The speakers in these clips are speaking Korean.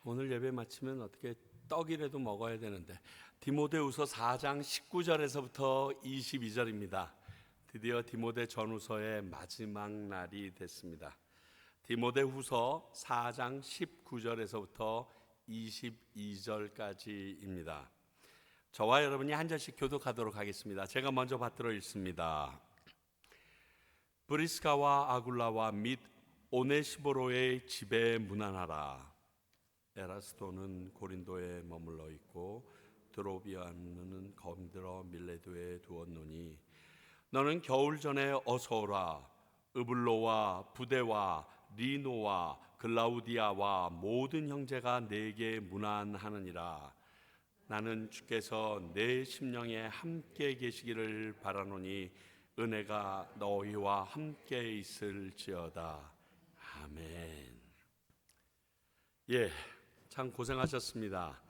오늘 예배 마치면 어떻게 떡이라도 먹어야 되는데 디모데후서 4장 19절에서부터 22절입니다. 드디어 디모데 전후서의 마지막 날이 됐습니다. 디모데후서 4장 19절에서부터 22절까지입니다. 저와 여러분이 한 절씩 교독하도록 하겠습니다. 제가 먼저 받들어 읽습니다. 브리스가와 아굴라와 및 오네시보로의 집에 문안하라. 에라스도는 고린도에 머물러 있고 드로비아는 검들어 밀레도에 두었노니 너는 겨울 전에 어서 오라. 으블로와 부데와 리노와 글라우디아와 모든 형제가 내게 문안하느니라. 나는 주께서 내 심령에 함께 계시기를 바라노니 은혜가 너희와 함께 있을지어다. 아멘. 예, 참 고생하셨습니다.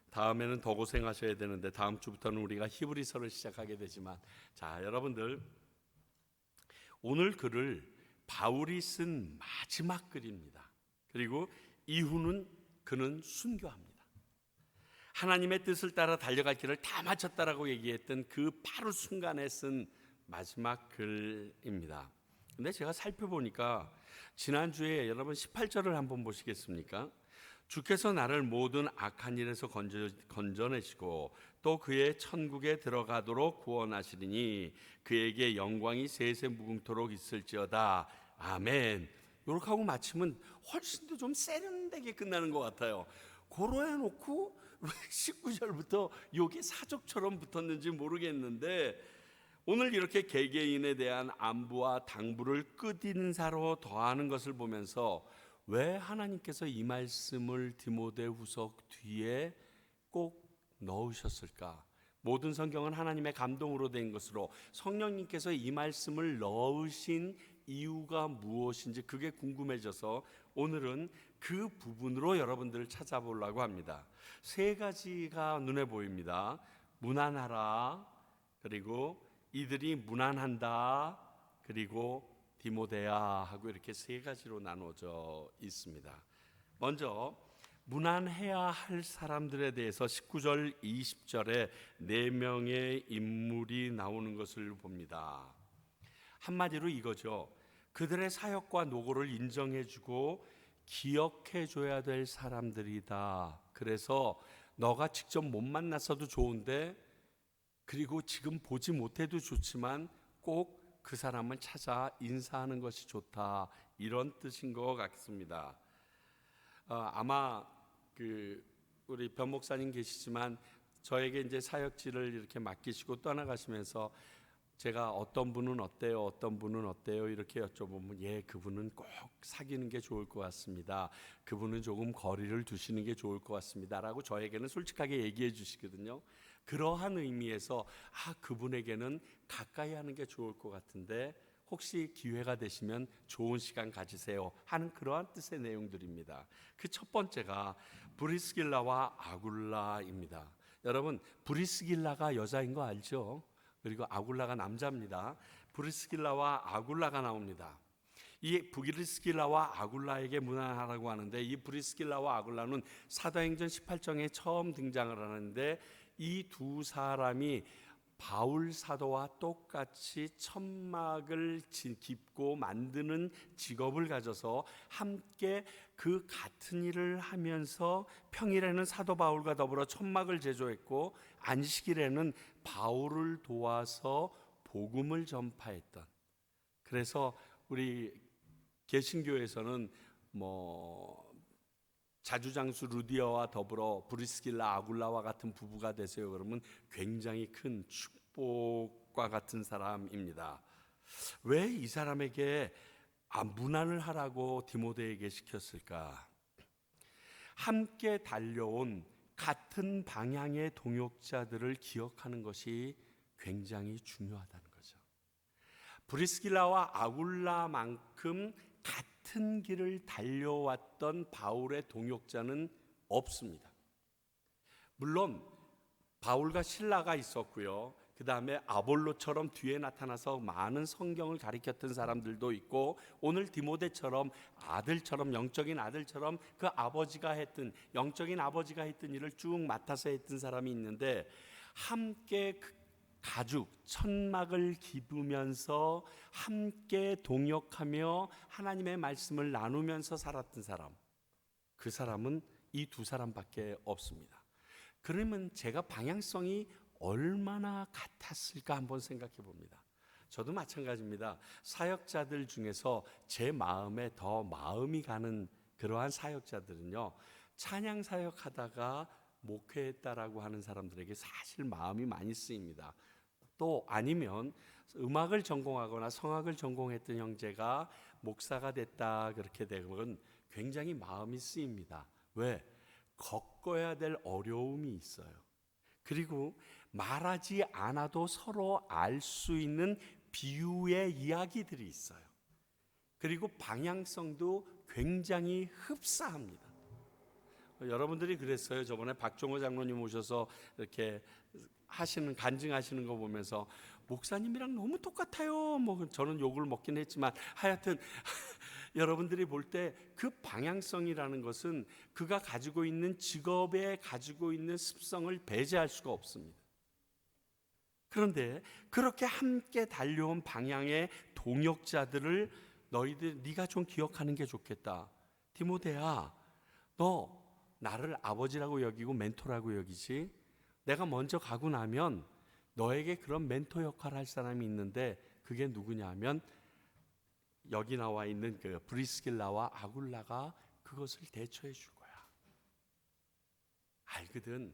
다음에는 더 고생하셔야 되는데 다음 주부터는 우리가 히브리서를 시작하게 되지만, 자, 여러분들 오늘 글을 바울이 쓴 마지막 글입니다. 그리고 이후는 그는 순교합니다. 하나님의 뜻을 따라 달려갈 길을 다 마쳤다라고 얘기했던 그 바로 순간에 쓴 마지막 글입니다. 근데 제가 살펴보니까 지난주에 여러분 18절을 한번 보시겠습니까? 주께서 나를 모든 악한 일에서 건져내시고 또 그의 천국에 들어가도록 구원하시리니 그에게 영광이 세세 무궁토록 있을지어다. 아멘. 이렇게 하고 마치면 훨씬 더 좀 세련되게 끝나는 것 같아요. 고로 해놓고 왜 19절부터 이게 사족처럼 붙었는지 모르겠는데, 오늘 이렇게 개개인에 대한 안부와 당부를 끝인사로 더하는 것을 보면서 왜 하나님께서 이 말씀을 디모데후서 뒤에 꼭 넣으셨을까? 모든 성경은 하나님의 감동으로 된 것으로 성령님께서 이 말씀을 넣으신 이유가 무엇인지 그게 궁금해져서 오늘은 그 부분으로 여러분들을 찾아보려고 합니다. 세 가지가 눈에 보입니다. 문안하라, 그리고 이들이 문안한다, 그리고 디모데야 하고 이렇게 세 가지로 나눠져 있습니다. 먼저 문안해야 할 사람들에 대해서 19절 20절에 4명의 인물이 나오는 것을 봅니다. 한마디로 이거죠. 그들의 사역과 노고를 인정해주고 기억해줘야 될 사람들이다. 그래서 너가 직접 못 만났어도 좋은데, 그리고 지금 보지 못해도 좋지만 꼭 그 사람을 찾아 인사하는 것이 좋다, 이런 뜻인 것 같습니다. 아마 우리 변 목사님 계시지만 저에게 이제 사역지를 이렇게 맡기시고 떠나가시면서 제가 어떤 분은 어때요, 어떤 분은 어때요 이렇게 여쭤보면, 예, 그분은 꼭 사귀는 게 좋을 것 같습니다, 그분은 조금 거리를 두시는 게 좋을 것 같습니다 라고 저에게는 솔직하게 얘기해 주시거든요. 그러한 의미에서 그분에게는 가까이 하는 게 좋을 것 같은데 혹시 기회가 되시면 좋은 시간 가지세요 하는 그러한 뜻의 내용들입니다. 그 첫 번째가 브리스길라와 아굴라입니다. 여러분, 브리스길라가 여자인 거 알죠? 그리고 아굴라가 남자입니다. 브리스길라와 아굴라가 나옵니다. 이 브리스길라와 아굴라에게 문안하라고 하는데, 이 브리스길라와 아굴라는 사도행전 18장에 처음 등장을 하는데, 이 두 사람이 바울 사도와 똑같이 천막을 깁고 만드는 직업을 가져서 함께 그 같은 일을 하면서 평일에는 사도 바울과 더불어 천막을 제조했고 안식일에는 바울을 도와서 복음을 전파했던, 그래서 우리 개신교에서는 자주장수 루디어와 더불어 브리스길라 아굴라와 같은 부부가 되세요 그러면 굉장히 큰 축복과 같은 사람입니다. 왜 이 사람에게 문안을 하라고 디모데에게 시켰을까? 함께 달려온 같은 방향의 동역자들을 기억하는 것이 굉장히 중요하다는 거죠. 브리스길라와 아굴라만큼 같은 길을 달려왔던 바울의 동역자는 없습니다. 물론 바울과 실라가 있었고요, 그 다음에 아볼로처럼 뒤에 나타나서 많은 성경을 가르쳤던 사람들도 있고, 오늘 디모데처럼 아들처럼, 영적인 아들처럼 그 아버지가 했던, 영적인 아버지가 했던 일을 쭉 맡아서 했던 사람이 있는데, 함께 가죽 천막을 기부면서 함께 동역하며 하나님의 말씀을 나누면서 살았던 사람, 그 사람은 이 두 사람밖에 없습니다. 그러면 제가 방향성이 얼마나 같았을까 한번 생각해 봅니다. 저도 마찬가지입니다. 사역자들 중에서 제 마음에 더 마음이 가는 그러한 사역자들은요, 찬양 사역하다가 목회했다라고 하는 사람들에게 사실 마음이 많이 쓰입니다. 또 아니면 음악을 전공하거나 성악을 전공했던 형제가 목사가 됐다, 그렇게 되면 굉장히 마음이 쓰입니다. 왜? 겪어야 될 어려움이 있어요. 그리고 말하지 않아도 서로 알 수 있는 비유의 이야기들이 있어요. 그리고 방향성도 굉장히 흡사합니다. 여러분들이 그랬어요. 저번에 박종호 장로님 오셔서 이렇게 하시는, 간증하시는 거 보면서 목사님이랑 너무 똑같아요. 뭐 저는 욕을 먹긴 했지만 하여튼 여러분들이 볼 때 그 방향성이라는 것은 그가 가지고 있는 직업에 가지고 있는 습성을 배제할 수가 없습니다. 그런데 그렇게 함께 달려온 방향의 동역자들을 네가 좀 기억하는 게 좋겠다. 디모데야, 너 나를 아버지라고 여기고 멘토라고 여기지? 내가 먼저 가고 나면 너에게 그런 멘토 역할을 할 사람이 있는데, 그게 누구냐 하면 여기 나와 있는 그 브리스길라와 아굴라가 그것을 대처해 줄 거야. 알거든.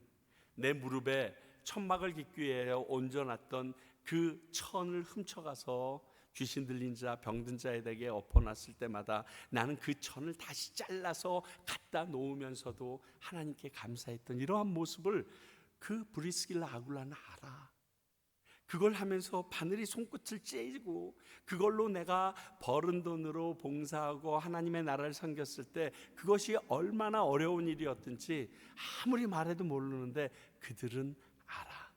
내 무릎에 천막을 깃기 위해 얹어놨던 그 천을 훔쳐가서 귀신 들린 자, 병든 자에게 엎어놨을 때마다 나는 그 천을 다시 잘라서 갖다 놓으면서도 하나님께 감사했던 이러한 모습을 그 브리스길라 아굴라는 알아. 그걸 하면서 바늘이 손끝을 째고 그걸로 내가 벌은 돈으로 봉사하고 하나님의 나라를 섬겼을 때 그것이 얼마나 어려운 일이었든지 아무리 말해도 모르는데 그들은 알아.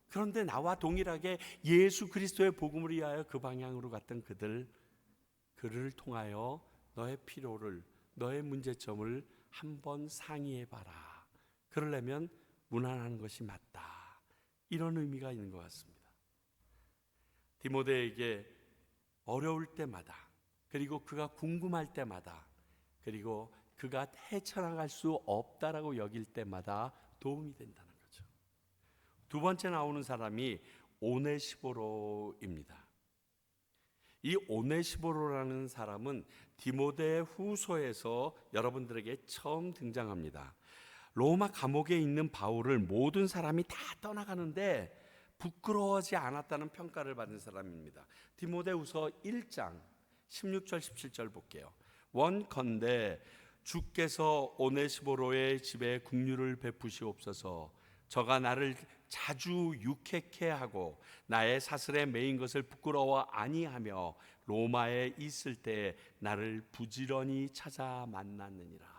그런데 나와 동일하게 예수 그리스도의 복음을 위하여 그 방향으로 갔던 그들을 통하여 너의 필요를, 너의 문제점을 한번 상의해 봐라. 그러려면 무난하는 것이 맞다. 이런 의미가 있는 것 같습니다. 디모데에게 어려울 때마다, 그리고 그가 궁금할 때마다, 그리고 그가 헤쳐나갈 수 없다라고 여길 때마다 도움이 된다는 거죠. 두 번째 나오는 사람이 오네시보로입니다. 이 오네시보로라는 사람은 디모데 후서에서 여러분들에게 처음 등장합니다. 로마 감옥에 있는 바울을 모든 사람이 다 떠나가는데 부끄러워하지 않았다는 평가를 받은 사람입니다. 디모데후서 1장 16절 17절 볼게요. 원컨대 주께서 오네시보로의 집에 긍휼을 베푸시옵소서. 저가 나를 자주 유쾌케 하고 나의 사슬에 매인 것을 부끄러워 아니하며 로마에 있을 때 나를 부지런히 찾아 만났느니라.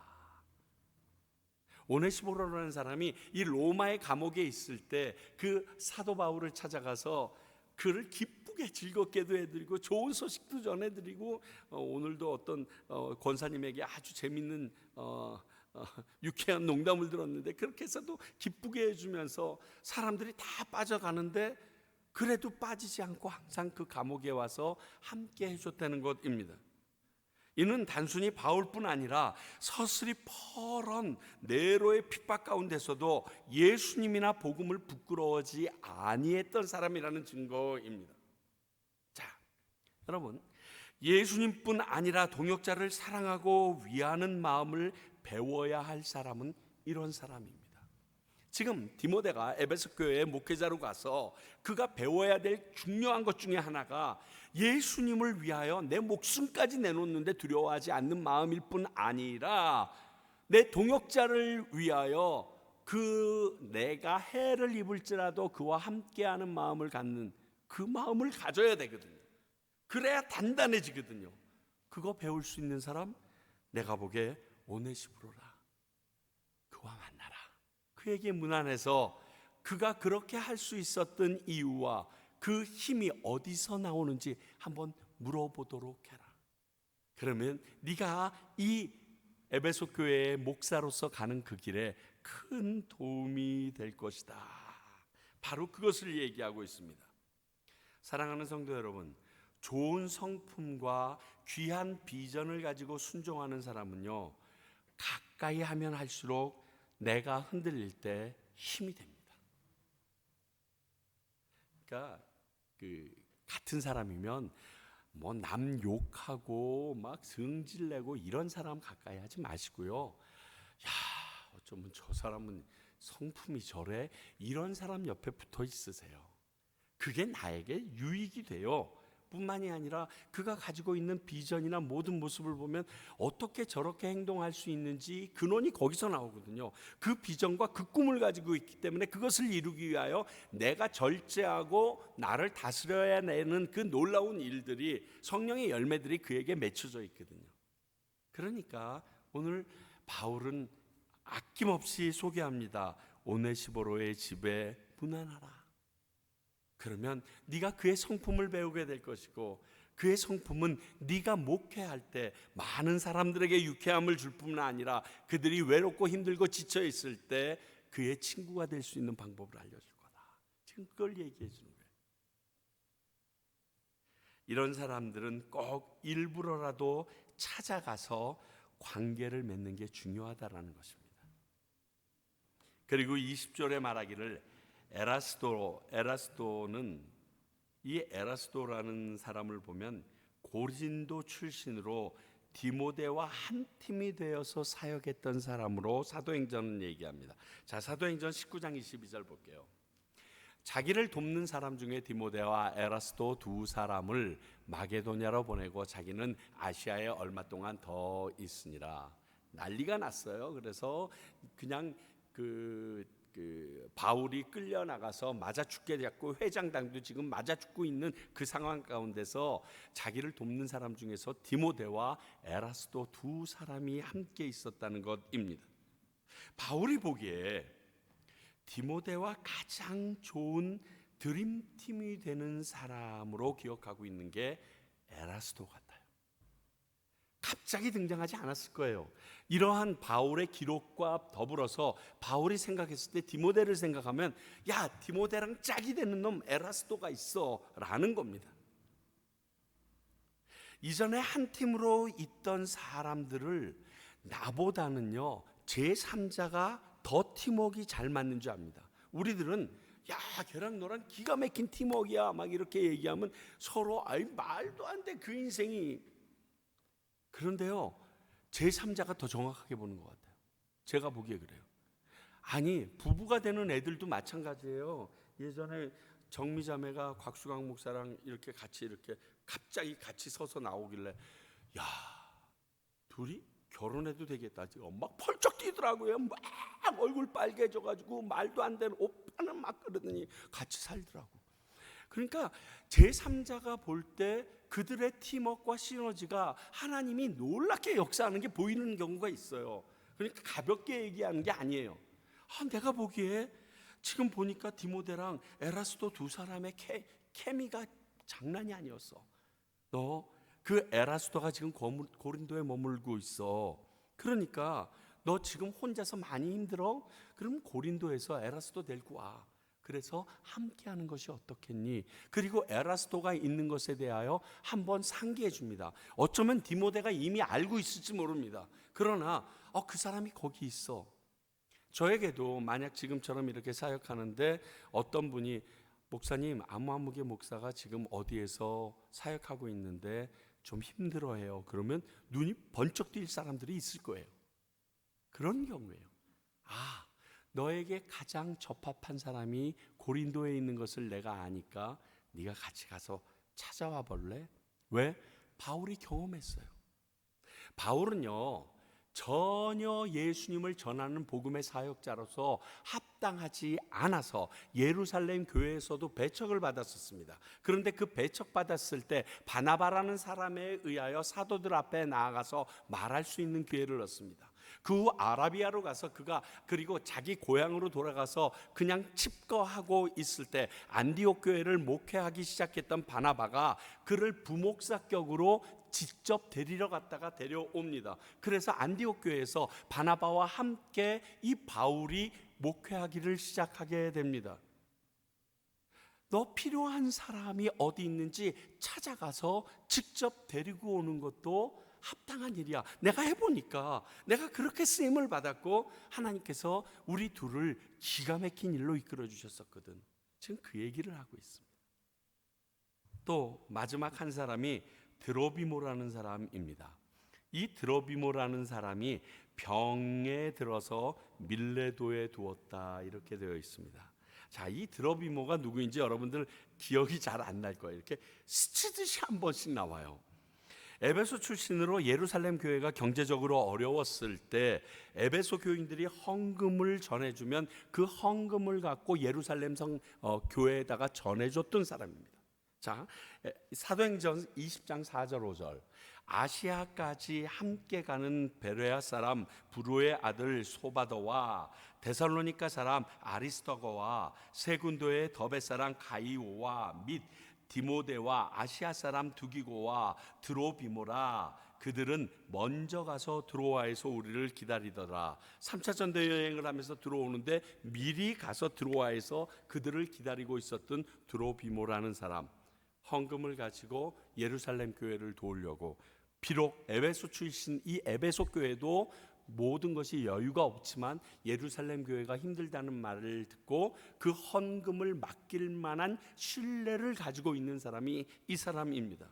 오네시보로라는 사람이 이 로마의 감옥에 있을 때 그 사도 바울을 찾아가서 그를 기쁘게 즐겁게도 해드리고 좋은 소식도 전해드리고, 오늘도 어떤 권사님에게 아주 재밌는 유쾌한 농담을 들었는데 그렇게 해서도 기쁘게 해주면서 사람들이 다 빠져가는데 그래도 빠지지 않고 항상 그 감옥에 와서 함께 해줬다는 것입니다. 이는 단순히 바울뿐 아니라 서슬이 퍼런 네로의 핍박 가운데서도 예수님이나 복음을 부끄러워하지 아니했던 사람이라는 증거입니다. 자, 여러분, 예수님뿐 아니라 동역자를 사랑하고 위하는 마음을 배워야 할 사람은 이런 사람입니다. 지금 디모데가 에베소 교회의 목회자로 가서 그가 배워야 될 중요한 것 중에 하나가 예수님을 위하여 내 목숨까지 내놓는데 두려워하지 않는 마음일 뿐 아니라 내 동역자를 위하여 내가 해를 입을지라도 그와 함께하는 마음을 갖는 그 마음을 가져야 되거든요. 그래야 단단해지거든요. 그거 배울 수 있는 사람, 내가 보기에 오네시보로라. 그와 만나라. 그에게 문안해서 그가 그렇게 할 수 있었던 이유와 그 힘이 어디서 나오는지 한번 물어보도록 해라. 그러면 네가 이 에베소 교회의 목사로서 가는 그 길에 큰 도움이 될 것이다. 바로 그것을 얘기하고 있습니다. 사랑하는 성도 여러분, 좋은 성품과 귀한 비전을 가지고 순종하는 사람은요, 가까이 하면 할수록 내가 흔들릴 때 힘이 됩니다. 그러니까 같은 사람이면 뭐 남 욕하고 막 성질내고 이런 사람 가까이 하지 마시고요. 야, 어쩌면 저 사람은 성품이 저래, 이런 사람 옆에 붙어 있으세요. 그게 나에게 유익이 돼요. 뿐만이 아니라 그가 가지고 있는 비전이나 모든 모습을 보면 어떻게 저렇게 행동할 수 있는지 근원이 거기서 나오거든요. 그 비전과 그 꿈을 가지고 있기 때문에 그것을 이루기 위하여 내가 절제하고 나를 다스려야 내는 그 놀라운 일들이, 성령의 열매들이 그에게 맺혀져 있거든요. 그러니까 오늘 바울은 아낌없이 소개합니다. 오네시보로의 집에 문안하라. 그러면 네가 그의 성품을 배우게 될 것이고, 그의 성품은 네가 목회할 때 많은 사람들에게 유쾌함을 줄 뿐만 아니라 그들이 외롭고 힘들고 지쳐 있을 때 그의 친구가 될 수 있는 방법을 알려줄 거다. 지금 그걸 얘기해 주는 거예요. 이런 사람들은 꼭 일부러라도 찾아가서 관계를 맺는 게 중요하다라는 것입니다. 그리고 20절에 말하기를 에라스도는, 이 에라스도라는 사람을 보면 고린도 출신으로 디모데와 한 팀이 되어서 사역했던 사람으로 사도행전은 얘기합니다. 자, 사도행전 19장 22절 볼게요. 자기를 돕는 사람 중에 디모데와 에라스도 두 사람을 마게도냐로 보내고 자기는 아시아에 얼마 동안 더 있으니라. 난리가 났어요. 그래서 그냥 바울이 끌려나가서 맞아 죽게 됐고, 회장당도 지금 맞아 죽고 있는 그 상황 가운데서 자기를 돕는 사람 중에서 디모데와 에라스도 두 사람이 함께 있었다는 것입니다. 바울이 보기에 디모데와 가장 좋은 드림팀이 되는 사람으로 기억하고 있는 게 에라스도 같아요. 갑자기 등장하지 않았을 거예요. 이러한 바울의 기록과 더불어서 바울이 생각했을 때 디모데를 생각하면, 야, 디모데랑 짝이 되는 놈 에라스도가 있어 라는 겁니다. 이전에 한 팀으로 있던 사람들을 나보다는요 제3자가 더 팀워크가 잘 맞는 줄 압니다. 우리들은 야, 걔랑 너랑 기가 막힌 팀워크야 막 이렇게 얘기하면 서로 말도 안 돼 그 인생이. 그런데요, 제3자가 더 정확하게 보는 것 같아요. 제가 보기에 그래요. 아니, 부부가 되는 애들도 마찬가지예요. 예전에 정미자매가 곽수강 목사랑 이렇게 같이 이렇게 갑자기 같이 서서 나오길래, 야, 둘이 결혼해도 되겠다. 막 펄쩍 뛰더라고요. 막 얼굴 빨개져가지고 말도 안 되는 오빠는 막 그러더니 같이 살더라고. 그러니까 제3자가 볼 때 그들의 팀워크와 시너지가 하나님이 놀랍게 역사하는 게 보이는 경우가 있어요. 그러니까 가볍게 얘기하는 게 아니에요. 내가 보기에 지금 보니까 디모데랑 에라스도 두 사람의 케미가 장난이 아니었어. 너 그 에라스도가 지금 고린도에 머물고 있어. 그러니까 너 지금 혼자서 많이 힘들어? 그럼 고린도에서 에라스도 데리고 와. 그래서 함께하는 것이 어떻겠니? 그리고 에라스도가 있는 것에 대하여 한번 상기해 줍니다. 어쩌면 디모데가 이미 알고 있을지 모릅니다. 그러나 그 사람이 거기 있어. 저에게도 만약 지금처럼 이렇게 사역하는데 어떤 분이, 목사님, 아무개 목사가 지금 어디에서 사역하고 있는데 좀 힘들어해요. 그러면 눈이 번쩍 뛸 사람들이 있을 거예요. 그런 경우예요. 너에게 가장 적합한 사람이 고린도에 있는 것을 내가 아니까 네가 같이 가서 찾아와 볼래? 왜? 바울이 경험했어요. 바울은요 전혀 예수님을 전하는 복음의 사역자로서 합당하지 않아서 예루살렘 교회에서도 배척을 받았었습니다. 그런데 그 배척받았을 때 바나바라는 사람에 의하여 사도들 앞에 나아가서 말할 수 있는 기회를 얻습니다. 그 후 아라비아로 가서 그가 그리고 자기 고향으로 돌아가서 그냥 칩거하고 있을 때 안디옥 교회를 목회하기 시작했던 바나바가 그를 부목사격으로 직접 데리러 갔다가 데려옵니다. 그래서 안디옥 교회에서 바나바와 함께 이 바울이 목회하기를 시작하게 됩니다. 너 필요한 사람이 어디 있는지 찾아가서 직접 데리고 오는 것도 합당한 일이야. 내가 해보니까 내가 그렇게 쓰임을 받았고 하나님께서 우리 둘을 기가 막힌 일로 이끌어 주셨었거든. 지금 그 얘기를 하고 있습니다. 또 마지막 한 사람이 드로비모라는 사람입니다. 이 드로비모라는 사람이 병에 들어서 밀레도에 두었다 이렇게 되어 있습니다. 자, 이 드로비모가 누구인지 여러분들 기억이 잘 안 날 거예요. 이렇게 스치듯이 한 번씩 나와요. 에베소 출신으로 예루살렘 교회가 경제적으로 어려웠을 때 에베소 교인들이 헌금을 전해주면 그 헌금을 갖고 예루살렘 교회에다가 전해줬던 사람입니다. 자, 사도행전 20장 4절 5절 아시아까지 함께 가는 베레아 사람 부로의 아들 소바더와 데살로니가 사람 아리스토거와 세군도의 더베 사람 가이오와 및 디모데와 아시아 사람 두기고와 드로비모라 그들은 먼저 가서 드로아에서 우리를 기다리더라. 3차 전도 여행을 하면서 들어오는데 미리 가서 드로아에서 그들을 기다리고 있었던 드로비모라는 사람, 헌금을 가지고 예루살렘 교회를 도우려고, 비록 에베소 출신 이 에베소 교회도 모든 것이 여유가 없지만 예루살렘 교회가 힘들다는 말을 듣고 그 헌금을 맡길 만한 신뢰를 가지고 있는 사람이 이 사람입니다.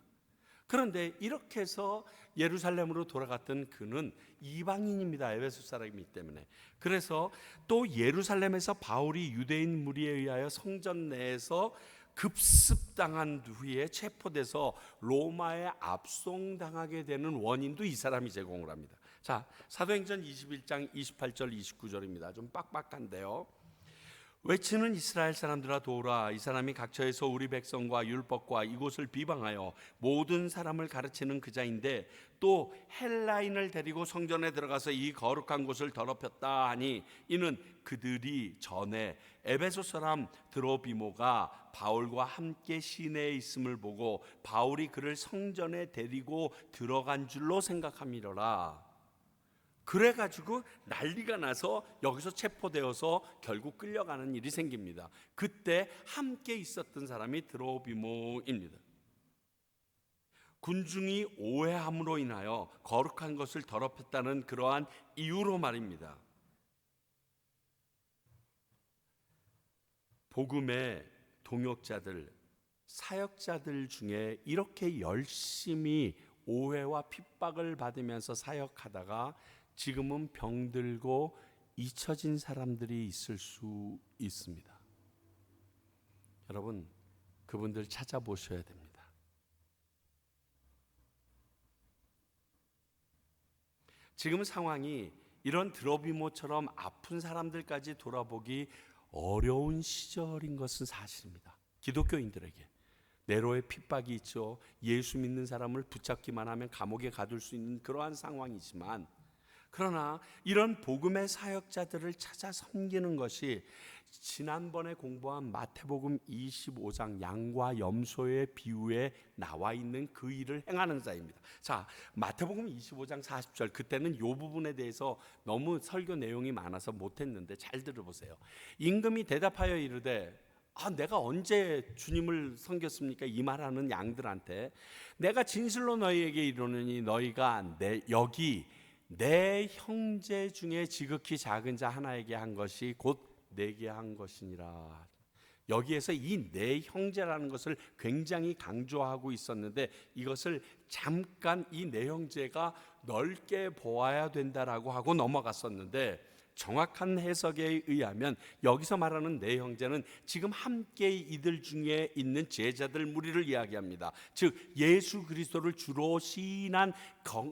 그런데 이렇게 해서 예루살렘으로 돌아갔던 그는 이방인입니다. 에베소 사람이기 때문에. 그래서 또 예루살렘에서 바울이 유대인 무리에 의하여 성전 내에서 급습당한 후에 체포돼서 로마에 압송당하게 되는 원인도 이 사람이 제공을 합니다. 자, 사도행전 21장 28절 29절입니다. 좀 빡빡한데요. 외치는 이스라엘 사람들아 도우라. 이 사람이 각처에서 우리 백성과 율법과 이곳을 비방하여 모든 사람을 가르치는 그자인데 또 헬라인을 데리고 성전에 들어가서 이 거룩한 곳을 더럽혔다 하니 이는 그들이 전에 에베소 사람 드로비모가 바울과 함께 시내에 있음을 보고 바울이 그를 성전에 데리고 들어간 줄로 생각함이로라. 그래가지고 난리가 나서 여기서 체포되어서 결국 끌려가는 일이 생깁니다. 그때 함께 있었던 사람이 드로비모입니다. 군중이 오해함으로 인하여 거룩한 것을 더럽혔다는 그러한 이유로 말입니다. 복음의 동역자들, 사역자들 중에 이렇게 열심히 오해와 핍박을 받으면서 사역하다가 지금은 병들고 잊혀진 사람들이 있을 수 있습니다. 여러분, 그분들 찾아보셔야 됩니다. 지금 상황이 이런 드로비모처럼 아픈 사람들까지 돌아보기 어려운 시절인 것은 사실입니다. 기독교인들에게 네로의 핍박이 있죠. 예수 믿는 사람을 붙잡기만 하면 감옥에 가둘 수 있는 그러한 상황이지만, 그러나 이런 복음의 사역자들을 찾아 섬기는 것이 지난번에 공부한 마태복음 25장 양과 염소의 비유에 나와 있는 그 일을 행하는 자입니다. 자, 마태복음 25장 40절, 그때는 이 부분에 대해서 너무 설교 내용이 많아서 못했는데 잘 들어보세요. 임금이 대답하여 이르되 내가 언제 주님을 섬겼습니까? 이 말하는 양들한테 내가 진실로 너희에게 이르노니 너희가 여기 내 형제 중에 지극히 작은 자 하나에게 한 것이 곧 내게 한 것이니라. 여기에서 이 내 형제라는 것을 굉장히 강조하고 있었는데 이것을 잠깐 이 내 형제가 넓게 보아야 된다라고 하고 넘어갔었는데, 정확한 해석에 의하면 여기서 말하는 내 형제는 지금 함께 이들 중에 있는 제자들 무리를 이야기합니다. 즉 예수 그리스도를 주로 시인한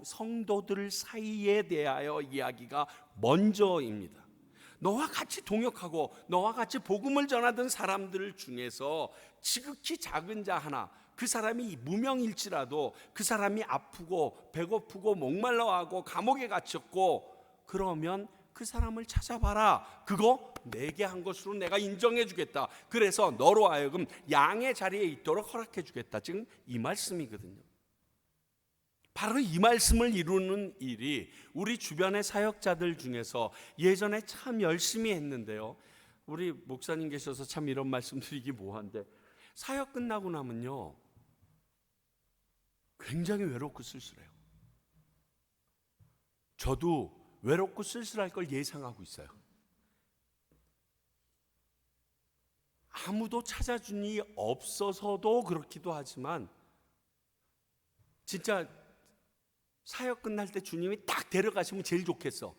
성도들 사이에 대하여 이야기가 먼저입니다. 너와 같이 동역하고 너와 같이 복음을 전하던 사람들 중에서 지극히 작은 자 하나, 그 사람이 무명일지라도 그 사람이 아프고 배고프고 목말라하고 감옥에 갇혔고 그러면 그 사람을 찾아봐라. 그거 내게 한 것으로 내가 인정해 주겠다. 그래서 너로 하여금 양의 자리에 있도록 허락해 주겠다. 지금 이 말씀이거든요. 바로 이 말씀을 이루는 일이 우리 주변의 사역자들 중에서 예전에 참 열심히 했는데요, 우리 목사님 계셔서 참 이런 말씀 드리기 뭐한데, 사역 끝나고 나면요 굉장히 외롭고 쓸쓸해요. 저도 외롭고 쓸쓸할 걸 예상하고 있어요. 아무도 찾아주니 없어서도 그렇기도 하지만, 진짜 사역 끝날 때 주님이 딱 데려가시면 제일 좋겠어.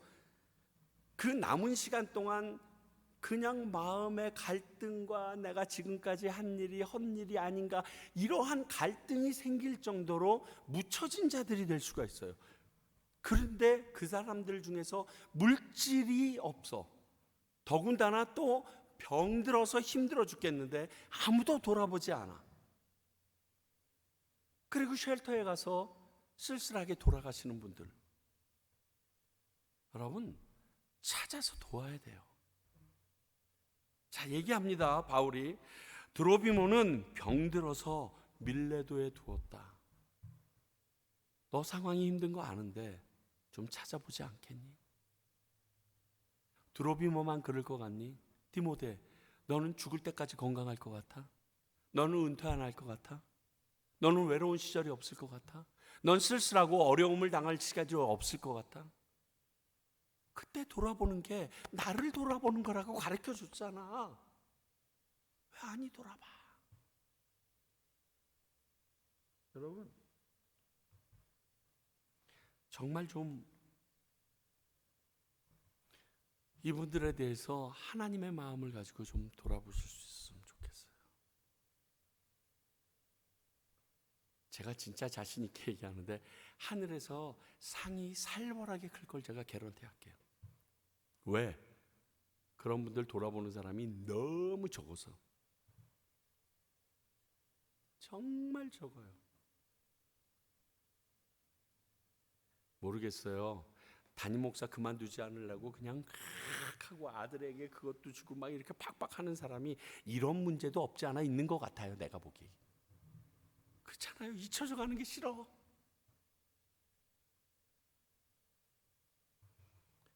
그 남은 시간 동안 그냥 마음의 갈등과 내가 지금까지 한 일이 헛일이 아닌가, 이러한 갈등이 생길 정도로 묻혀진 자들이 될 수가 있어요. 그런데 그 사람들 중에서 물질이 없어. 더군다나 또 병들어서 힘들어 죽겠는데 아무도 돌아보지 않아. 그리고 쉘터에 가서 쓸쓸하게 돌아가시는 분들, 여러분 찾아서 도와야 돼요. 자, 얘기합니다. 바울이 드로비모는 병들어서 밀레도에 두었다. 너 상황이 힘든 거 아는데 좀 찾아보지 않겠니? 드로비모만 그럴 것 같니? 디모데, 너는 죽을 때까지 건강할 것 같아? 너는 은퇴 안 할 것 같아? 너는 외로운 시절이 없을 것 같아? 넌 쓸쓸하고 어려움을 당할 시간이 없을 것 같아? 그때 돌아보는 게 나를 돌아보는 거라고 가르쳐 줬잖아. 왜 아니 돌아봐? 여러분, 정말 좀 이분들에 대해서 하나님의 마음을 가지고 좀 돌아보실 수 있으면 좋겠어요. 제가 진짜 자신 있게 얘기하는데, 하늘에서 상이 살벌하게 클 걸 제가 개런티 할게요. 왜? 그런 분들 돌아보는 사람이 너무 적어서. 정말 적어요. 모르겠어요. 담임 목사 그만두지 않으려고 그냥 하고 아들에게 그것도 주고 막 이렇게 팍팍 하는 사람이 이런 문제도 없지 않아 있는 것 같아요. 내가 보기. 그렇잖아요. 잊혀져 가는 게 싫어.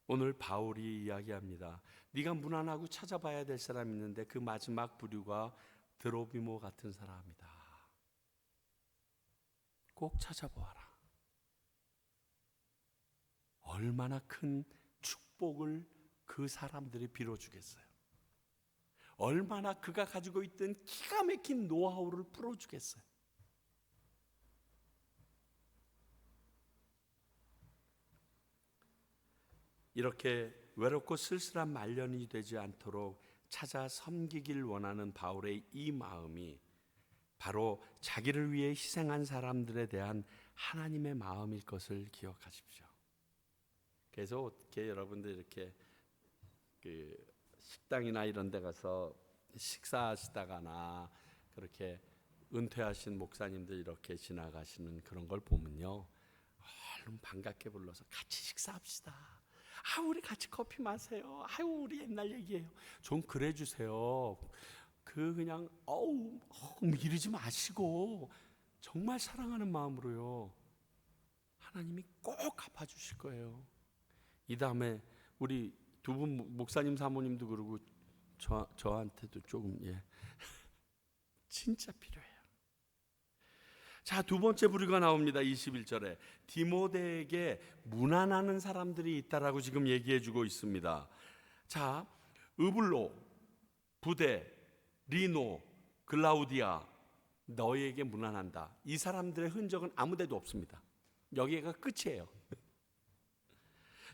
오늘 바울이 이야기합니다. 네가 무난하고 찾아봐야 될 사람이 있는데 그 마지막 부류가 드로비모 같은 사람이다. 꼭 찾아보아라. 얼마나 큰 축복을 그 사람들이 빌어주겠어요. 얼마나 그가 가지고 있던 기가 막힌 노하우를 풀어주겠어요. 이렇게 외롭고 쓸쓸한 말년이 되지 않도록 찾아 섬기길 원하는 바울의 이 마음이 바로 자기를 위해 희생한 사람들에 대한 하나님의 마음일 것을 기억하십시오. 그래서 어떻게 여러분들 이렇게 그 식당이나 이런 데 가서 식사하시다가나 그렇게 은퇴하신 목사님들 이렇게 지나가시는 그런 걸 보면요, 얼른 반갑게 불러서 같이 식사합시다. 우리 같이 커피 마세요. 우리 옛날 얘기예요. 좀 그래 주세요. 그냥 이러지 마시고 정말 사랑하는 마음으로요, 하나님이 꼭 갚아주실 거예요. 이 다음에 우리 두 분 목사님 사모님도 그러고 저한테도 조금 진짜 필요해요. 자, 두 번째 부류가 나옵니다. 21절에 디모데에게 무난하는 사람들이 있다라고 지금 얘기해 주고 있습니다. 자, 으블로, 부데, 리노, 글라우디아, 너희에게 무난한다. 이 사람들의 흔적은 아무 데도 없습니다. 여기가 끝이에요.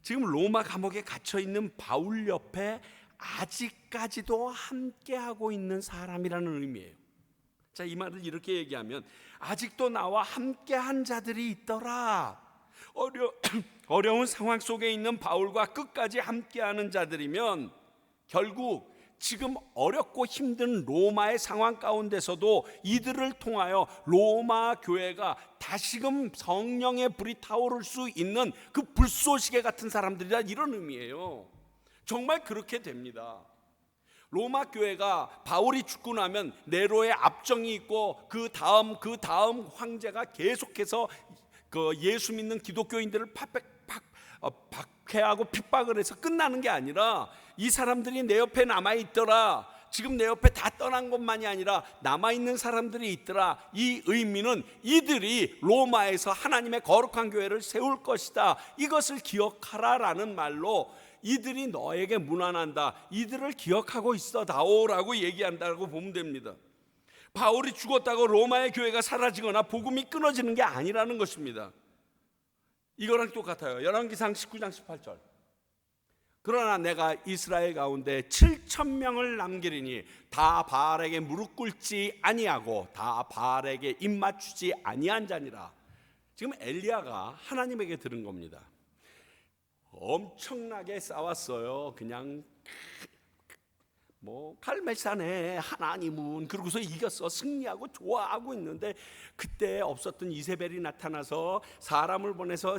지금 로마 감옥에 갇혀 있는 바울 옆에 아직까지도 함께하고 있는 사람이라는 의미예요. 자, 이 말을 이렇게 얘기하면 아직도 나와 함께한 자들이 있더라. 어려운 상황 속에 있는 바울과 끝까지 함께하는 자들이면 결국 지금 어렵고 힘든 로마의 상황 가운데서도 이들을 통하여 로마 교회가 다시금 성령의 불이 타오를 수 있는 그 불쏘시개 같은 사람들이라, 이런 의미예요. 정말 그렇게 됩니다. 로마 교회가 바울이 죽고 나면 네로의 압정이 있고 그 다음 황제가 계속해서 그 예수 믿는 기독교인들을 박해하고 핍박을 해서 끝나는 게 아니라, 이 사람들이 내 옆에 남아있더라, 지금 내 옆에 다 떠난 것만이 아니라 남아있는 사람들이 있더라. 이 의미는 이들이 로마에서 하나님의 거룩한 교회를 세울 것이다, 이것을 기억하라라는 말로 이들이 너에게 문안한다, 이들을 기억하고 있어다오라고 얘기한다고 보면 됩니다. 바울이 죽었다고 로마의 교회가 사라지거나 복음이 끊어지는 게 아니라는 것입니다. 이거랑 똑같아요. 열왕기상 19장 18절. 그러나 내가 이스라엘 가운데 7,000명을 남기리니 다 바알에게 무릎 꿇지 아니하고 다 바알에게 입 맞추지 아니한 자니라. 지금 엘리야가 하나님에게 들은 겁니다. 엄청나게 싸웠어요. 그냥 갈멜산에 하나님은, 그러고서 이겼어, 승리하고 좋아하고 있는데, 그때 없었던 이세벨이 나타나서 사람을 보내서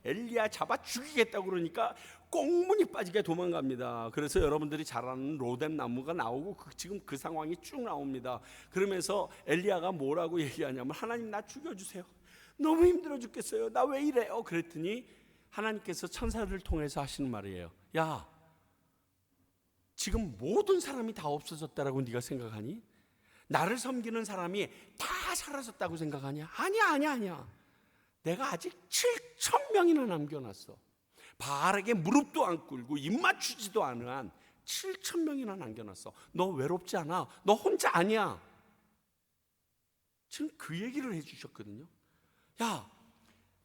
엘리야 잡아 죽이겠다고 그러니까 꽁무니 빠지게 도망갑니다. 그래서 여러분들이 잘 아는 로뎀 나무가 나오고 지금 그 상황이 쭉 나옵니다. 그러면서 엘리야가 뭐라고 얘기하냐면, 하나님 나 죽여주세요, 너무 힘들어 죽겠어요, 나 왜 이래요? 그랬더니 하나님께서 천사를 통해서 하시는 말이에요. 야, 지금 모든 사람이 다 없어졌다라고 네가 생각하니? 나를 섬기는 사람이 다 사라졌다고 생각하냐? 아니야. 내가 아직 7,000명이나 남겨놨어. 바알에게 무릎도 안 꿇고 입 맞추지도 않은 한 7,000명이나 남겨놨어. 너 외롭지 않아? 너 혼자 아니야. 지금 그 얘기를 해주셨거든요. 야,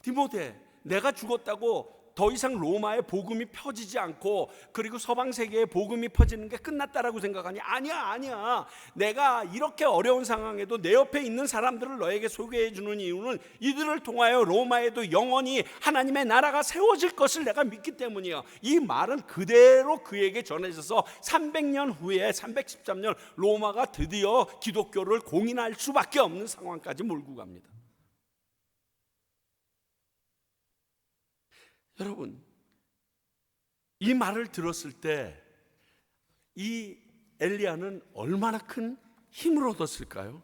디모데, 내가 죽었다고 더 이상 로마의 복음이 펴지지 않고 그리고 서방 세계의 복음이 퍼지는 게 끝났다라고 생각하니? 아니야. 내가 이렇게 어려운 상황에도 내 옆에 있는 사람들을 너에게 소개해 주는 이유는 이들을 통하여 로마에도 영원히 하나님의 나라가 세워질 것을 내가 믿기 때문이야. 이 말은 그대로 그에게 전해져서 300년 후에 313년 로마가 드디어 기독교를 공인할 수밖에 없는 상황까지 몰고 갑니다. 여러분, 이 말을 들었을 때 이 엘리야는 얼마나 큰 힘을 얻었을까요?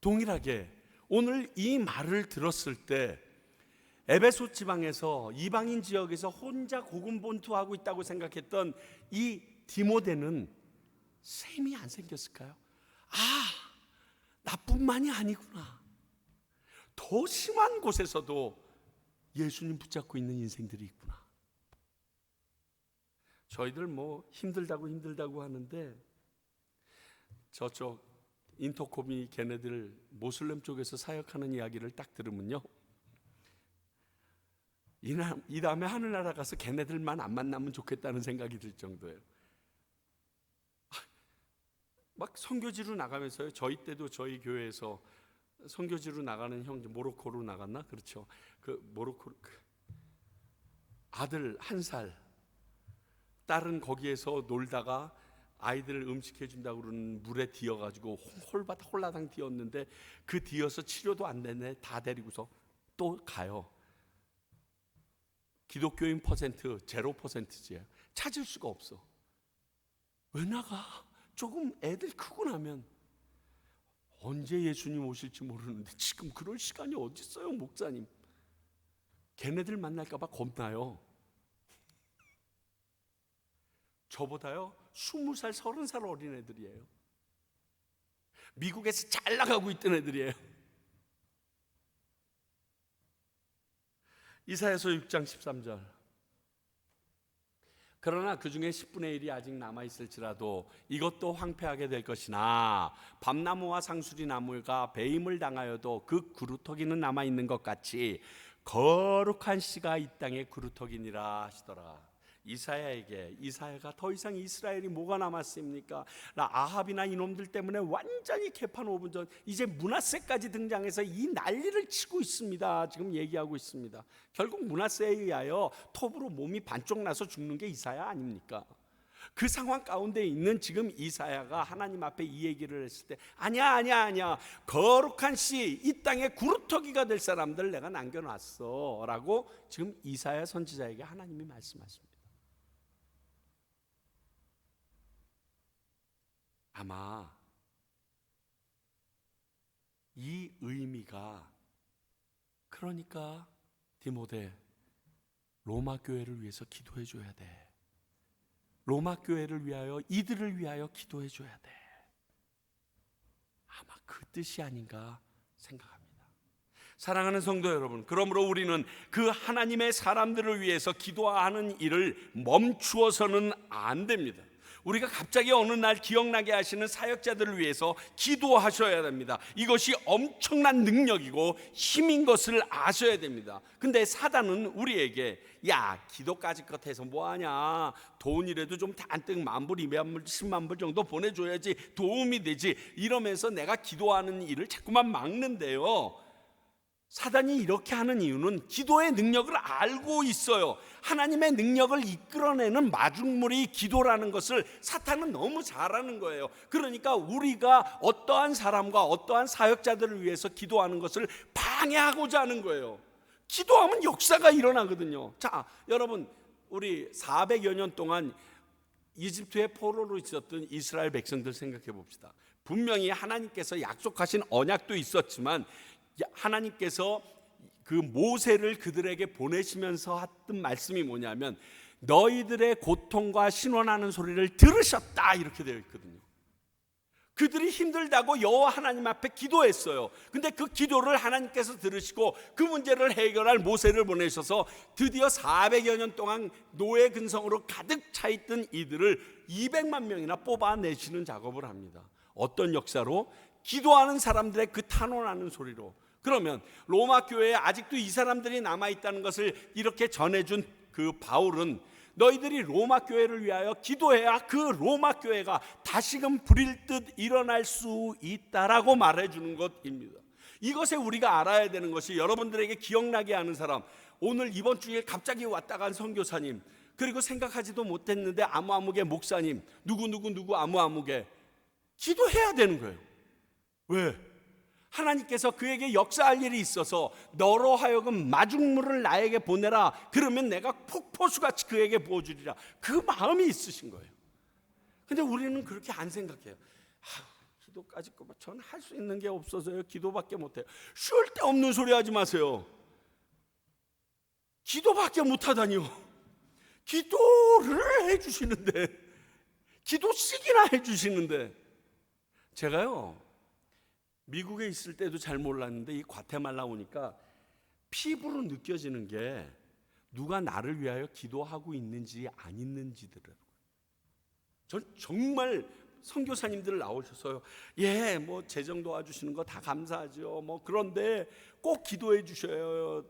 동일하게 오늘 이 말을 들었을 때 에베소 지방에서 이방인 지역에서 혼자 고군분투하고 있다고 생각했던 이 디모데는 셈이 안 생겼을까요? 아, 나뿐만이 아니구나, 더 심한 곳에서도 예수님 붙잡고 있는 인생들이 있구나. 저희들 힘들다고 하는데 저쪽 인터코미 걔네들 모슬렘 쪽에서 사역하는 이야기를 딱 들으면요, 이 다음에 하늘나라 가서 걔네들만 안 만나면 좋겠다는 생각이 들 정도예요. 막 선교지로 나가면서요, 저희 때도 저희 교회에서 선교지로 나가는 형제, 모로코로 나갔나? 그렇죠. 그 모로코 아들 1살, 딸은 거기에서 놀다가 아이들 음식 해준다고 그러는 물에 뒤어가지고 홀라당 뒤었는데 그 뒤어서 치료도 안 되네, 다 데리고서 또 가요. 기독교인 퍼센트 0%지. 찾을 수가 없어. 왜 나가? 조금 애들 크고 나면 언제 예수님 오실지 모르는데 지금 그럴 시간이 어디 있어요, 목사님? 걔네들 만날까 봐 겁나요. 저보다요 20살, 30살 어린 애들이에요. 미국에서 잘 나가고 있던 애들이에요. 이사야서 6장 13절. 그러나 그 중에 10분의 1이 아직 남아있을지라도 이것도 황폐하게 될 것이나 밤나무와 상수리 나무가 배임을 당하여도 그 구루터기는 남아있는 것 같이 거룩한 씨가 이 땅에 구루터기니라 하시더라. 이사야가 더 이상 이스라엘이 뭐가 남았습니까? 아합이나 이놈들 때문에 완전히 개판 5분 전 이제 므낫세까지 등장해서 이 난리를 치고 있습니다. 지금 얘기하고 있습니다. 결국 므낫세에 의하여 톱으로 몸이 반쪽 나서 죽는 게 이사야 아닙니까? 그 상황 가운데 있는 지금 이사야가 하나님 앞에 이 얘기를 했을 때 아니야 거룩한 씨, 이 땅에 구루터기가 될 사람들 내가 남겨놨어 라고 지금 이사야 선지자에게 하나님이 말씀하십니다. 아마 이 의미가, 그러니까 디모데, 로마 교회를 위해서 기도해 줘야 돼. 로마 교회를 위하여, 이들을 위하여 기도해 줘야 돼. 아마 그 뜻이 아닌가 생각합니다. 사랑하는 성도 여러분, 그러므로 우리는 그 하나님의 사람들을 위해서 기도하는 일을 멈추어서는 안 됩니다. 우리가 갑자기 어느 날 기억나게 하시는 사역자들을 위해서 기도하셔야 됩니다. 이것이 엄청난 능력이고 힘인 것을 아셔야 됩니다. 근데 사단은 우리에게 야, 기도까지 것 해서 뭐하냐, 돈이라도 좀 잔뜩 10,000불, 20,000불, 100,000불 정도 보내줘야지 도움이 되지, 이러면서 내가 기도하는 일을 자꾸만 막는데요, 사단이 이렇게 하는 이유는 기도의 능력을 알고 있어요. 하나님의 능력을 이끌어내는 마중물이 기도라는 것을 사탄은 너무 잘 아는 거예요. 그러니까 우리가 어떠한 사람과 어떠한 사역자들을 위해서 기도하는 것을 방해하고자 하는 거예요. 기도하면 역사가 일어나거든요. 자, 여러분, 우리 400여 년 동안 이집트의 포로로 있었던 이스라엘 백성들 생각해 봅시다. 분명히 하나님께서 약속하신 언약도 있었지만 하나님께서 그 모세를 그들에게 보내시면서 했던 말씀이 뭐냐면 너희들의 고통과 신원하는 소리를 들으셨다, 이렇게 되어 있거든요. 그들이 힘들다고 여호와 하나님 앞에 기도했어요. 근데 그 기도를 하나님께서 들으시고 그 문제를 해결할 모세를 보내셔서 드디어 400여 년 동안 노예 근성으로 가득 차 있던 이들을 200만 명이나 뽑아내시는 작업을 합니다. 어떤 역사로? 기도하는 사람들의 그 탄원하는 소리로. 그러면 로마 교회에 아직도 이 사람들이 남아있다는 것을 이렇게 전해준 그 바울은 너희들이 로마 교회를 위하여 기도해야 그 로마 교회가 다시금 불일 듯 일어날 수 있다라고 말해주는 것입니다. 이것에 우리가 알아야 되는 것이, 여러분들에게 기억나게 하는 사람, 오늘 이번 주일 갑자기 왔다 간 선교사님, 그리고 생각하지도 못했는데 아무아무개 목사님, 누구 아무아무개 기도해야 되는 거예요. 왜? 하나님께서 그에게 역사할 일이 있어서 너로 하여금 마중물을 나에게 보내라, 그러면 내가 폭포수같이 그에게 부어주리라, 그 마음이 있으신 거예요. 근데 우리는 그렇게 안 생각해요. 기도까지 저는 할 수 있는 게 없어서요, 기도밖에 못해요. 쉴 데 없는 소리 하지 마세요. 기도밖에 못하다니요. 기도를 해주시는데, 기도씩이나 해주시는데. 제가요 미국에 있을 때도 잘 몰랐는데 이 과테말라 오니까 피부로 느껴지는 게 누가 나를 위하여 기도하고 있는지 안 있는지더라고요. 전 정말 선교사님들 나오셔서요, 예, 뭐 재정 도와주시는 거 다 감사하죠, 뭐 그런데 꼭 기도해 주셔야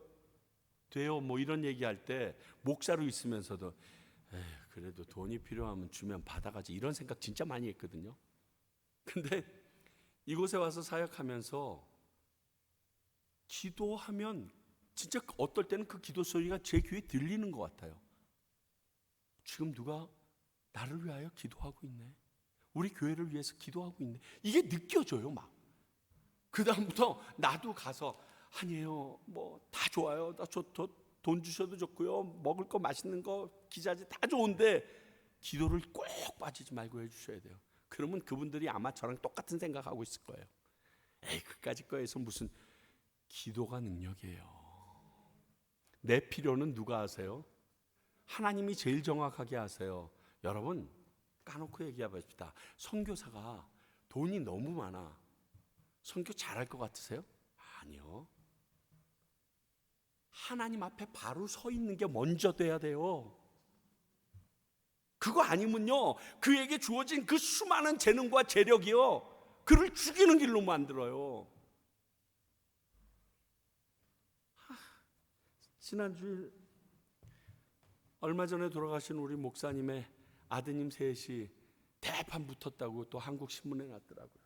돼요, 뭐 이런 얘기할 때 목사로 있으면서도 그래도 돈이 필요하면 주면 받아가지, 이런 생각 진짜 많이 했거든요. 근데 이곳에 와서 사역하면서 기도하면 진짜 어떨 때는 그 기도 소리가 제 귀에 들리는 것 같아요. 지금 누가 나를 위하여 기도하고 있네, 우리 교회를 위해서 기도하고 있네, 이게 느껴져요. 막 그 다음부터 나도 가서 아니에요, 뭐 다 좋아요, 돈 주셔도 좋고요, 먹을 거 맛있는 거 기자재 다 좋은데 기도를 꼭 빠지지 말고 해주셔야 돼요. 그러면 그분들이 아마 저랑 똑같은 생각하고 있을 거예요. 에이, 그까짓 거에서 무슨. 기도가 능력이에요. 내 필요는 누가 아세요? 하나님이 제일 정확하게 아세요. 여러분, 까놓고 얘기해봅시다. 선교사가 돈이 너무 많아, 선교 잘할 것 같으세요? 아니요. 하나님 앞에 바로 서 있는 게 먼저 돼야 돼요. 그거 아니면요, 그에게 주어진 그 수많은 재능과 재력이요, 그를 죽이는 길로 만들어요. 지난주일 얼마 전에 돌아가신 우리 목사님의 아드님 셋이 대판 붙었다고 또 한국 신문에 났더라고요.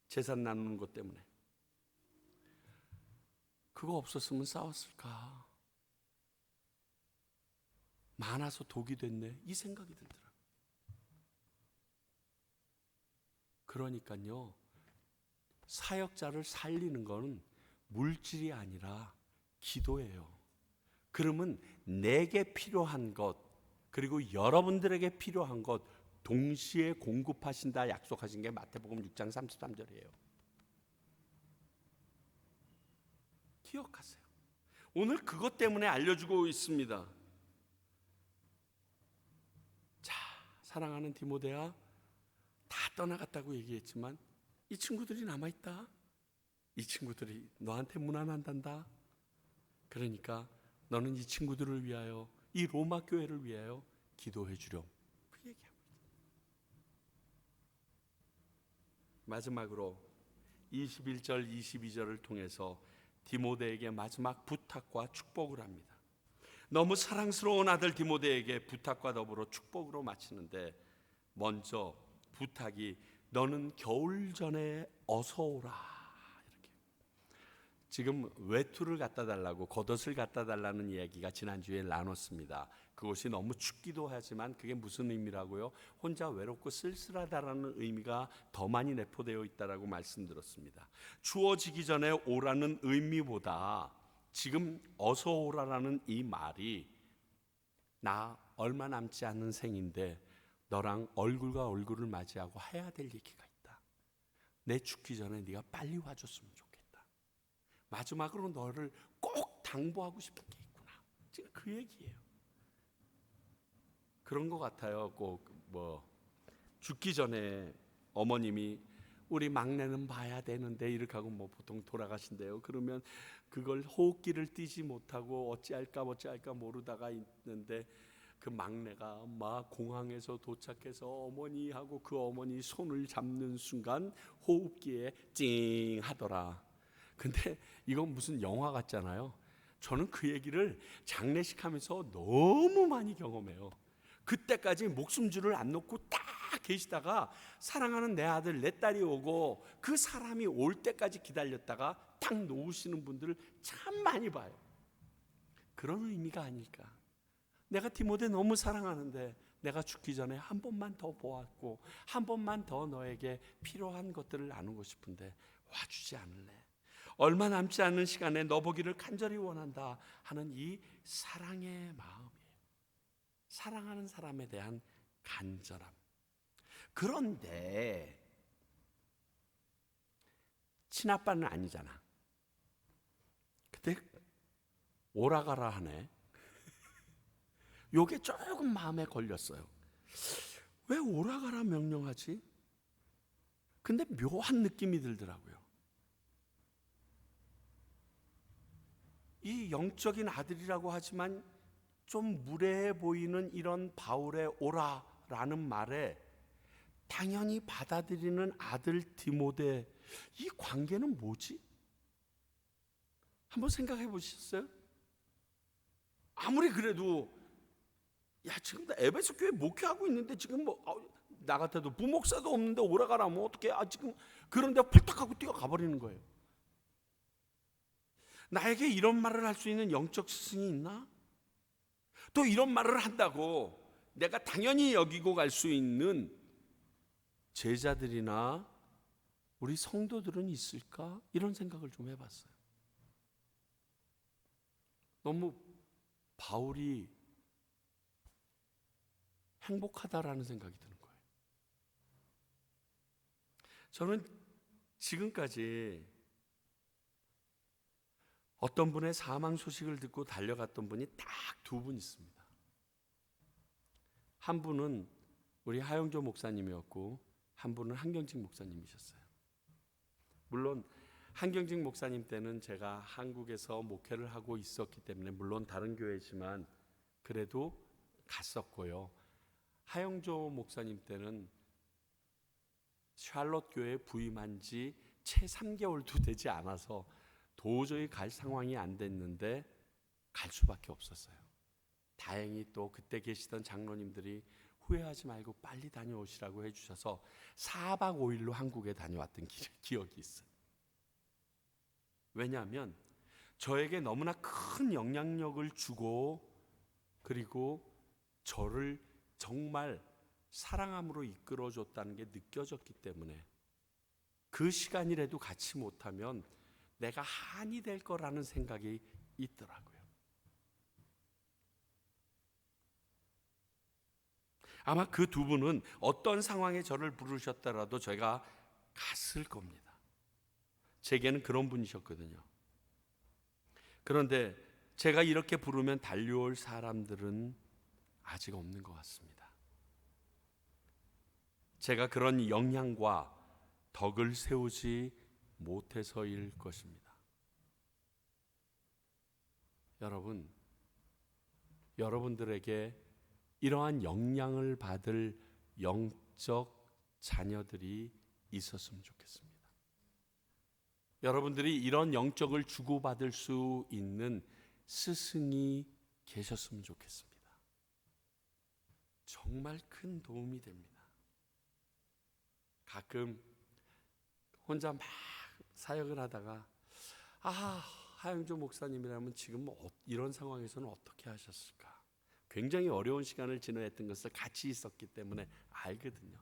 재산 나누는 것 때문에. 그거 없었으면 싸웠을까? 많아서 독이 됐네, 이 생각이 들더라고요. 그러니까요, 사역자를 살리는 건 물질이 아니라 기도예요. 그러면 내게 필요한 것, 그리고 여러분들에게 필요한 것 동시에 공급하신다 약속하신 게 마태복음 6장 33절이에요. 기억하세요. 오늘 그것 때문에 알려주고 있습니다. 자, 사랑하는 디모데야, 다 떠나갔다고 얘기했지만 이 친구들이 남아있다. 이 친구들이 너한테 무난한단다. 그러니까 너는 이 친구들을 위하여, 이 로마 교회를 위하여 기도해 주렴. 그 얘기합니다. 마지막으로 21절 22절을 통해서 디모데에게 마지막 부탁과 축복을 합니다. 너무 사랑스러운 아들 디모데에게 부탁과 더불어 축복으로 마치는데, 먼저 부탁이 너는 겨울 전에 어서 오라. 지금 외투를 갖다 달라고, 겉옷을 갖다 달라는 이야기가 지난주에 나눴습니다. 그것이 너무 춥기도 하지만 그게 무슨 의미라고요? 혼자 외롭고 쓸쓸하다라는 의미가 더 많이 내포되어 있다라고 말씀드렸습니다. 추워지기 전에 오라는 의미보다 지금 어서 오라라는 이 말이, 나 얼마 남지 않은 생인데 너랑 얼굴과 얼굴을 맞이하고 해야 될 얘기가 있다. 내 죽기 전에 네가 빨리 와줬으면 좋겠다. 마지막으로 너를 꼭 당부하고 싶은 게 있구나. 지금 그 얘기예요. 그런 것 같아요. 꼭 죽기 전에 어머님이 우리 막내는 봐야 되는데 이렇게 하고 보통 돌아가신대요. 그러면 그걸 호흡기를 띄지 못하고 어찌할까 모르다가 있는데, 그 막내가 막 공항에서 도착해서 어머니하고 그 어머니 손을 잡는 순간 호흡기에 찡 하더라. 근데 이건 무슨 영화 같잖아요. 저는 그 얘기를 장례식 하면서 너무 많이 경험해요. 그때까지 목숨줄을 안 놓고 딱 계시다가 사랑하는 내 아들 내 딸이 오고 그 사람이 올 때까지 기다렸다가 딱 놓으시는 분들을 참 많이 봐요. 그런 의미가 아닐까. 내가 디모데 너무 사랑하는데 내가 죽기 전에 한 번만 더 보았고 한 번만 더 너에게 필요한 것들을 나누고 싶은데 와주지 않을래? 얼마 남지 않은 시간에 너 보기를 간절히 원한다 하는 이 사랑의 마음이에요. 사랑하는 사람에 대한 간절함. 그런데 친아빠는 아니잖아. 근데 오라가라 하네. 요게 조금 마음에 걸렸어요. 왜 오라가라 명령하지? 근데 묘한 느낌이 들더라고요. 이 영적인 아들이라고 하지만 좀 무례해 보이는 이런 바울의 오라라는 말에 당연히 받아들이는 아들 디모데, 이 관계는 뭐지? 한번 생각해 보셨어요? 아무리 그래도 지금 나 에베소 교회 목회하고 있는데 지금 나 같아도 부목사도 없는데 오라가라면 어떻게 지금 그런데 펄떡 하고 뛰어가 버리는 거예요. 나에게 이런 말을 할 수 있는 영적 스승이 있나? 또 이런 말을 한다고 내가 당연히 여기고 갈 수 있는 제자들이나 우리 성도들은 있을까? 이런 생각을 좀 해봤어요. 너무 바울이 행복하다라는 생각이 드는 거예요. 저는 지금까지 어떤 분의 사망 소식을 듣고 달려갔던 분이 딱 두 분 있습니다. 한 분은 우리 하영조 목사님이었고 한 분은 한경직 목사님이셨어요. 물론 한경직 목사님 때는 제가 한국에서 목회를 하고 있었기 때문에 물론 다른 교회지만 그래도 갔었고요. 하영조 목사님 때는 샬롯 교회에 부임한 지 채 3개월도 되지 않아서 도저히 갈 상황이 안 됐는데 갈 수밖에 없었어요. 다행히 또 그때 계시던 장로님들이 후회하지 말고 빨리 다녀오시라고 해주셔서 4박 5일로 한국에 다녀왔던 기억이 있어요. 왜냐하면 저에게 너무나 큰 영향력을 주고 그리고 저를 정말 사랑함으로 이끌어줬다는 게 느껴졌기 때문에 그 시간이라도 같이 못하면 내가 한이 될 거라는 생각이 있더라고요. 아마 그 두 분은 어떤 상황에 저를 부르셨더라도 제가 갔을 겁니다. 제게는 그런 분이셨거든요. 그런데 제가 이렇게 부르면 달려올 사람들은 아직 없는 것 같습니다. 제가 그런 역량과 덕을 세우지 못해서일 것입니다. 여러분들에게 이러한 역량을 받을 영적 자녀들이 있었으면 좋겠습니다. 여러분들이 이런 영적을 주고받을 수 있는 스승이 계셨으면 좋겠습니다. 정말 큰 도움이 됩니다. 가끔 혼자 막 사역을 하다가 하영조 목사님이라면 지금 이런 상황에서는 어떻게 하셨을까? 굉장히 어려운 시간을 지나했던 것을 같이 있었기 때문에 알거든요.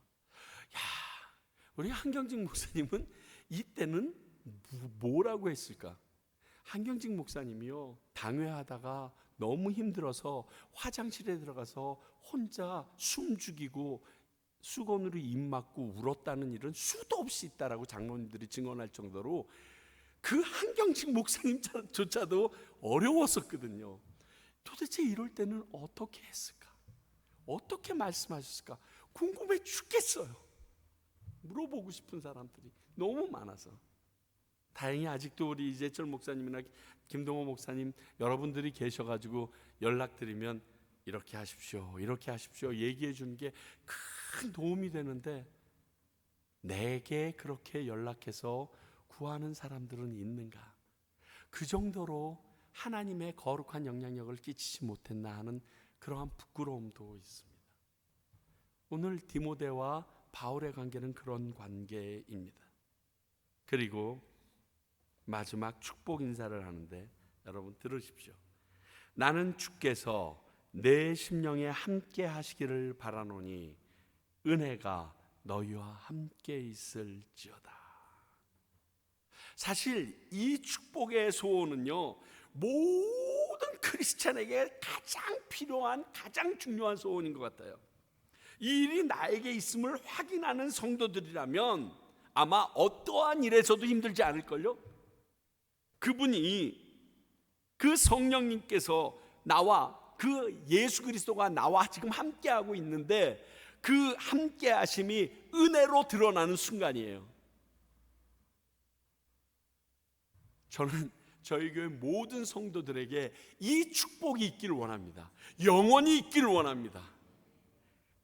우리 한경직 목사님은 이때는 뭐라고 했을까? 한경직 목사님이요, 당회하다가 너무 힘들어서 화장실에 들어가서 혼자 숨 죽이고 수건으로 입 막고 울었다는 일은 수도 없이 있다라고 장로님들이 증언할 정도로 그 한경직 목사님조차도 어려웠었거든요. 도대체 이럴 때는 어떻게 했을까? 어떻게 말씀하셨을까? 궁금해 죽겠어요. 물어보고 싶은 사람들이 너무 많아서. 다행히 아직도 우리 이재철 목사님이나 김동호 목사님 여러분들이 계셔가지고 연락드리면 이렇게 하십시오, 이렇게 하십시오 얘기해 주는 게 큰 도움이 되는데, 내게 그렇게 연락해서 구하는 사람들은 있는가? 그 정도로 하나님의 거룩한 영향력을 끼치지 못했나 하는 그러한 부끄러움도 있습니다. 오늘 디모데와 바울의 관계는 그런 관계입니다. 그리고 마지막 축복 인사를 하는데, 여러분 들으십시오. 나는 주께서 내 심령에 함께 하시기를 바라노니 은혜가 너희와 함께 있을지어다. 사실 이 축복의 소원은요, 모든 크리스찬에게 가장 필요한, 가장 중요한 소원인 것 같아요. 이 일이 나에게 있음을 확인하는 성도들이라면 아마 어떠한 일에서도 힘들지 않을걸요? 그분이, 그 성령님께서 나와, 그 예수 그리스도가 나와 지금 함께하고 있는데 그 함께하심이 은혜로 드러나는 순간이에요. 저는 저희 교회 모든 성도들에게 이 축복이 있기를 원합니다. 영원히 있기를 원합니다.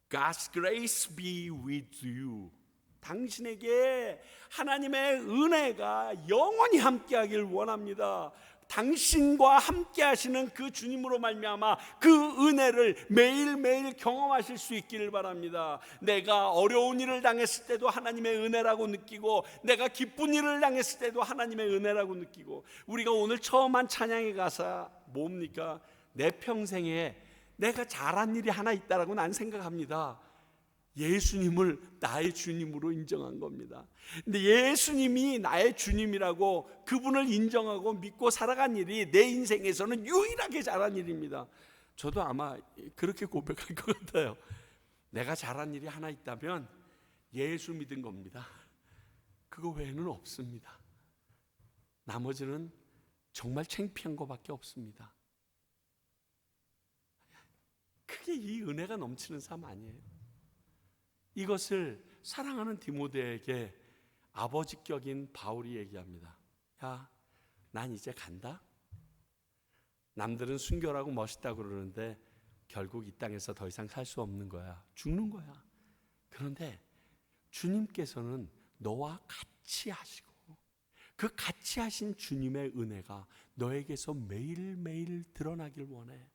God's grace be with you. 당신에게 하나님의 은혜가 영원히 함께하길 원합니다. 당신과 함께 하시는 그 주님으로 말미암아 그 은혜를 매일매일 경험하실 수 있기를 바랍니다. 내가 어려운 일을 당했을 때도 하나님의 은혜라고 느끼고, 내가 기쁜 일을 당했을 때도 하나님의 은혜라고 느끼고, 우리가 오늘 처음 한 찬양의 가사 뭡니까? 내 평생에 내가 잘한 일이 하나 있다라고 난 생각합니다. 예수님을 나의 주님으로 인정한 겁니다. 근데 예수님이 나의 주님이라고 그분을 인정하고 믿고 살아간 일이 내 인생에서는 유일하게 잘한 일입니다. 저도 아마 그렇게 고백할 것 같아요. 내가 잘한 일이 하나 있다면 예수 믿은 겁니다. 그거 외에는 없습니다. 나머지는 정말 창피한 것밖에 없습니다. 그게 이 은혜가 넘치는 삶 아니에요? 이것을 사랑하는 디모데에게 아버지격인 바울이 얘기합니다. 야, 난 이제 간다. 남들은 순결하고 멋있다고 그러는데 결국 이 땅에서 더 이상 살 수 없는 거야. 죽는 거야. 그런데 주님께서는 너와 같이 하시고 그 같이 하신 주님의 은혜가 너에게서 매일매일 드러나길 원해.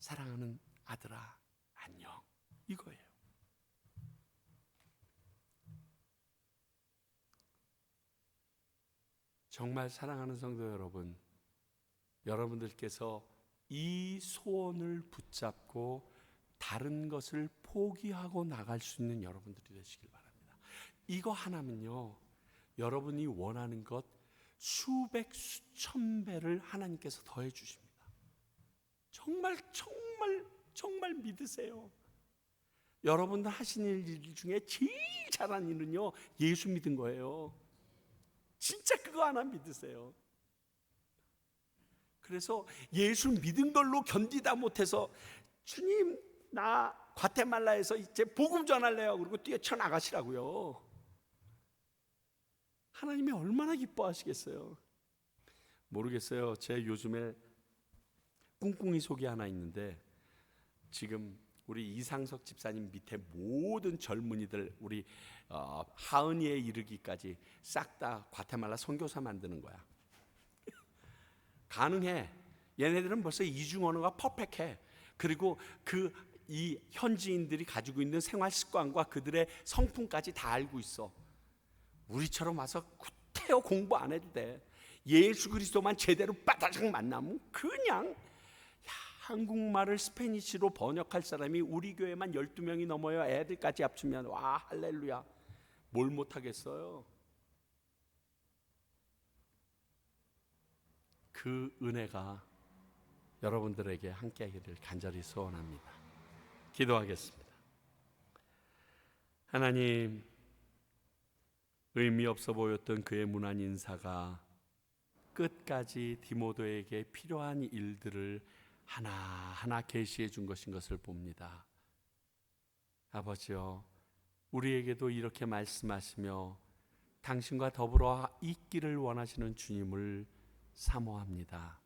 사랑하는 아들아, 안녕. 이거예요. 정말 사랑하는 성도 여러분, 여러분들께서 이 소원을 붙잡고 다른 것을 포기하고 나갈 수 있는 여러분들이 되시길 바랍니다. 이거 하나면요, 여러분이 원하는 것 수백 수천 배를 하나님께서 더해 주십니다. 정말 정말 정말 믿으세요. 여러분들 하시는 일 중에 제일 잘하는 일은요, 예수 믿은 거예요. 진짜 그거 하나 믿으세요. 그래서 예수 믿은 걸로 견디다 못해서 주님, 나 과테말라에서 이제 복음 전할래요. 그리고 뛰어쳐나가시라고요. 하나님이 얼마나 기뻐하시겠어요. 모르겠어요. 제 요즘에 꿍꿍이 속이 하나 있는데, 지금 우리 이상석 집사님 밑에 모든 젊은이들, 우리 하은이에 이르기까지 싹 다 과테말라 선교사 만드는 거야. 가능해. 얘네들은 벌써 이중 언어가 퍼펙해. 그리고 이 현지인들이 가지고 있는 생활 습관과 그들의 성품까지 다 알고 있어. 우리처럼 와서 구태여 공부 안 해도 돼. 예수 그리스도만 제대로 빠다작 만나면 그냥, 한국말을 스페니쉬로 번역할 사람이 우리 교회만 12명이 넘어요. 애들까지 합치면 와, 할렐루야. 뭘 못하겠어요. 그 은혜가 여러분들에게 함께하기를 간절히 소원합니다. 기도하겠습니다. 하나님, 의미 없어 보였던 그의 무난 인사가 끝까지 디모데에게 필요한 일들을 하나하나 계시해 준 것인 것을 봅니다. 아버지요, 우리에게도 이렇게 말씀하시며 당신과 더불어 있기를 원하시는 주님을 사모합니다.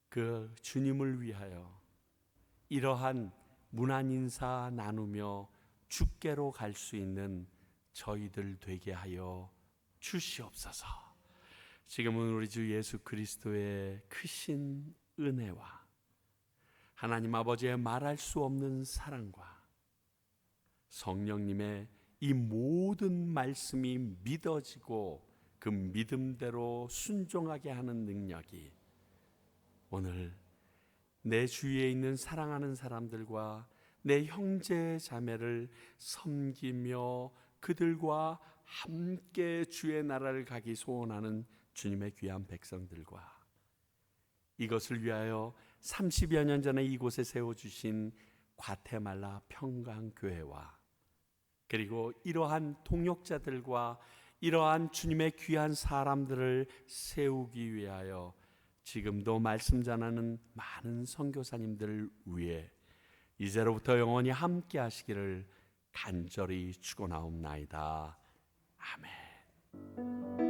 그 주님을 위하여 이러한 무난 인사 나누며 주께로 갈 수 있는 저희들 되게 하여 주시옵소서. 지금은 우리 주 예수 그리스도의 크신 은혜와 하나님 아버지의 말할 수 없는 사랑과 성령님의 이 모든 말씀이 믿어지고 그 믿음대로 순종하게 하는 능력이 오늘 내 주위에 있는 사랑하는 사람들과 내 형제 자매를 섬기며 그들과 함께 주의 나라를 가기 소원하는 주님의 귀한 백성들과 이것을 위하여 30여 년 전에 이곳에 세워주신 과테말라 평강교회와 그리고 이러한 동역자들과 이러한 주님의 귀한 사람들을 세우기 위하여 지금도 말씀 전하는 많은 선교사님들 위해 이제로부터 영원히 함께 하시기를 간절히 축원하옵나이다. 아멘.